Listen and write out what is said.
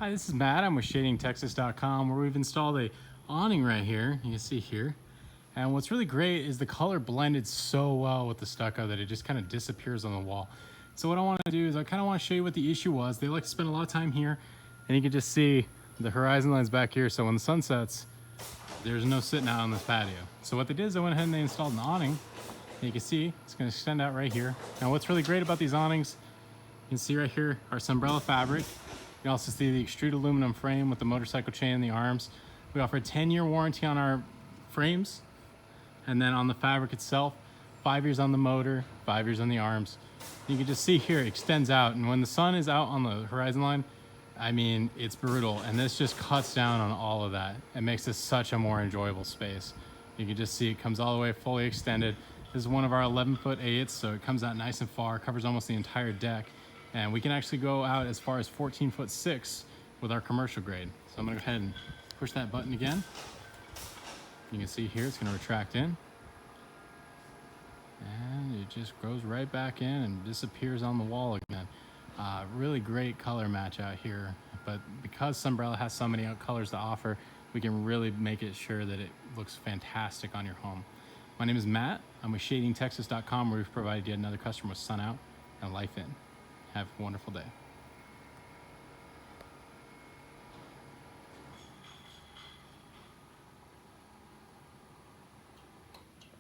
Hi, this is Matt. I'm with shadingtexas.com, where we've installed a awning right here. You can see here. And what's really great is the color blended so well with the stucco that it just kind of disappears on the wall. So what I want to do is I kind of want to show you what the issue was. They like to spend a lot of time here, and you can just see the horizon lines back here. So when the sun sets, there's no sitting out on this patio. So what they did is they went ahead and they installed an awning. And you can see it's going to extend out right here. Now what's really great about these awnings, you can see right here our sunbrella fabric. You can also see the extruded aluminum frame with the motorcycle chain and the arms. We offer a 10-year warranty on our frames, and then on the fabric itself, 5 years on the motor, 5 years on the arms. You can just see here it extends out, and when the sun is out on the horizon line, I mean, it's brutal, and this just cuts down on all of that. It makes this such a more enjoyable space. You can just see it comes all the way fully extended. This is one of our 11-foot 8s, so it comes out nice and far, covers almost the entire deck. And we can actually go out as far as 14'6" with our commercial grade. So I'm gonna go ahead and push that button again. You can see here it's gonna retract in. And it just goes right back in and disappears on the wall again. Really great color match out here. But because Sunbrella has so many colors to offer, we can really make it sure that it looks fantastic on your home. My name is Matt. I'm with shadingtexas.com, where we've provided yet another customer with sun out and life in. Have a wonderful day.